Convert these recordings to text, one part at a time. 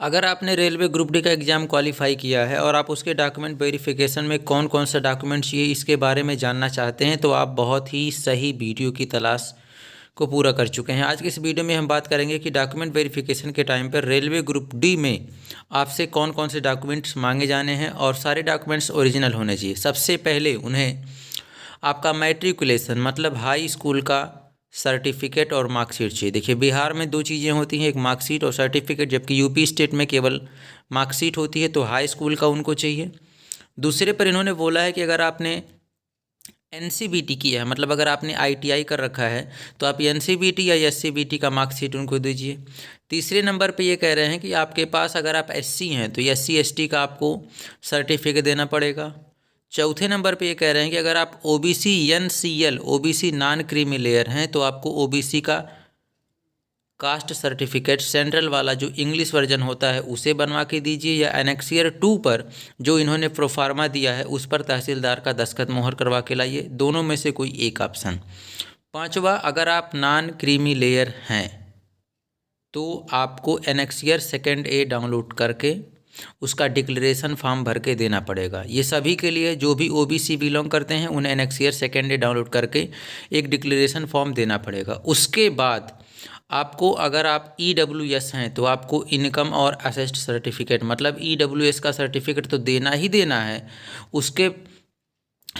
अगर आपने railway group D का एग्ज़ाम क्वालिफाई किया है और आप उसके डॉक्यूमेंट वेरिफिकेशन में कौन कौन सा डॉक्यूमेंट चाहिए इसके बारे में जानना चाहते हैं तो आप बहुत ही सही वीडियो की तलाश को पूरा कर चुके हैं। आज की इस वीडियो में हम बात करेंगे कि डॉक्यूमेंट वेरिफिकेशन के टाइम पर रेलवे ग्रुप डी में आपसे कौन कौन से डॉक्यूमेंट्स मांगे जाने हैं और सारे डॉक्यूमेंट्स ओरिजिनल होने चाहिए। सबसे पहले उन्हें आपका मैट्रिकुलेशन मतलब हाई स्कूल का सर्टिफिकेट और मार्कशीट चाहिए। देखिए, बिहार में दो चीज़ें होती हैं, एक मार्कशीट और सर्टिफिकेट, जबकि यूपी स्टेट में केवल मार्कशीट होती है। तो हाई स्कूल का उनको चाहिए। दूसरे पर इन्होंने बोला है कि अगर आपने एनसीबीटी किया है, मतलब अगर आपने आईटीआई कर रखा है तो आप एनसीबीटी या एससीबीटी का मार्कशीट उनको दीजिए। तीसरे नंबर पे ये कह रहे हैं कि आपके पास अगर आप एससी हैं तो एससी एसटी का आपको सर्टिफिकेट देना पड़ेगा। चौथे नंबर पे ये कह रहे हैं कि अगर आप OBC NCL OBC non creamy layer हैं तो आपको ओबीसी का कास्ट सर्टिफिकेट सेंट्रल वाला जो इंग्लिश वर्जन होता है उसे बनवा के दीजिए, या एनेक्सियर 2 पर जो इन्होंने प्रोफार्मा दिया है उस पर तहसीलदार का दस्तखत मोहर करवा के लाइए। दोनों में से कोई एक ऑप्शन। पांचवा, अगर आप नॉन क्रीमी लेयर हैं तो आपको एनेक्सियर 2A डाउनलोड करके उसका डिक्लेरेशन फॉर्म भर के देना पड़ेगा। ये सभी के लिए, जो भी ओबीसी बिलोंग करते हैं उन्हें एनेक्सियर 2A डाउनलोड करके एक डिक्लेरेशन फॉर्म देना पड़ेगा। उसके बाद आपको, अगर आप ईडब्ल्यूएस हैं तो आपको इनकम और असेस्ट सर्टिफिकेट मतलब ईडब्ल्यूएस का सर्टिफिकेट तो देना ही देना है, उसके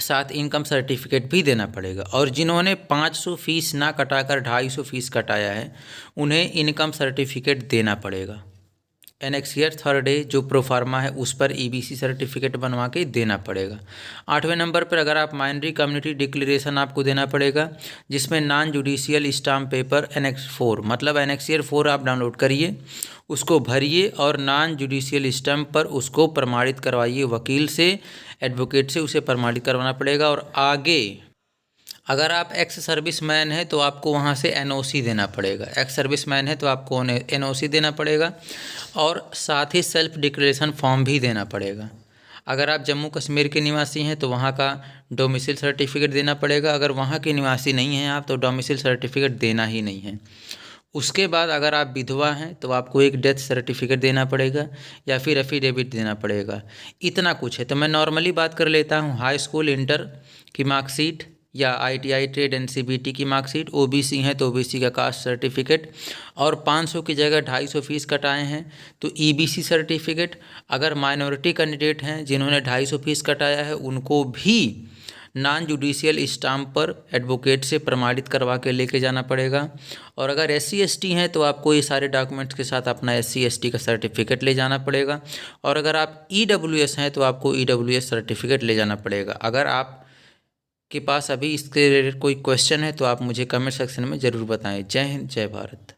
साथ इनकम सर्टिफिकेट भी देना पड़ेगा। और जिन्होंने 500 फीस ना कटाकर 250 फीस कटाया है उन्हें इनकम सर्टिफिकेट देना पड़ेगा। एनेक्सियर 3A जो प्रोफार्मा है उस पर ईबीसी सर्टिफिकेट बनवा के देना पड़ेगा। 8वें नंबर पर अगर आप माइनरी कम्युनिटी डिक्लेरेशन आपको देना पड़ेगा, जिसमें non judicial stamp paper annex 4 मतलब एनेक्सियर 4 आप डाउनलोड करिए, उसको भरिए और नॉन जुडिशियल स्टाम्प पर उसको प्रमाणित करवाइए। वकील से, एडवोकेट से उसे प्रमाणित करवाना पड़ेगा। और आगे अगर आप एक्स सर्विस मैन है तो आपको वहाँ से एनओसी देना पड़ेगा। एक्स सर्विस मैन है तो आपको एनओसी देना पड़ेगा और साथ ही सेल्फ डिक्लेरेशन फॉर्म भी देना पड़ेगा। अगर आप जम्मू कश्मीर के निवासी हैं तो वहाँ का डोमिसाइल सर्टिफिकेट देना पड़ेगा। अगर वहाँ के निवासी नहीं हैं आप तो डोमिसाइल सर्टिफिकेट देना ही नहीं है। उसके बाद अगर आप विधवा हैं तो आपको एक डेथ सर्टिफिकेट देना पड़ेगा या फिर एफिडेविट देना पड़ेगा। इतना कुछ है। तो मैं नॉर्मली बात कर लेता हूँ। हाई स्कूल इंटर की मार्कशीट या आईटीआई ट्रेड एनसीबीटी की मार्कशीट, ओबीसी हैं तो ओबीसी का कास्ट सर्टिफिकेट, और 500 की जगह 250 फीस कटाए हैं तो ईबीसी सर्टिफिकेट। अगर माइनॉरिटी कैंडिडेट हैं जिन्होंने 250 फीस कटाया है उनको भी नॉन जुडिशियल स्टाम्प पर एडवोकेट से प्रमाणित करवा के लेके जाना पड़ेगा। और अगर एससी एसटी हैं तो आपको ये सारे डॉक्यूमेंट्स के साथ अपना एससी एसटी का सर्टिफिकेट ले जाना पड़ेगा। और अगर आप ईडब्ल्यूएस हैं तो आपको ईडब्ल्यूएस सर्टिफिकेट ले जाना पड़ेगा। अगर आप के पास अभी इसके रिलेटेड कोई क्वेश्चन है तो आप मुझे कमेंट सेक्शन में ज़रूर बताएं। जय हिंद, जय भारत।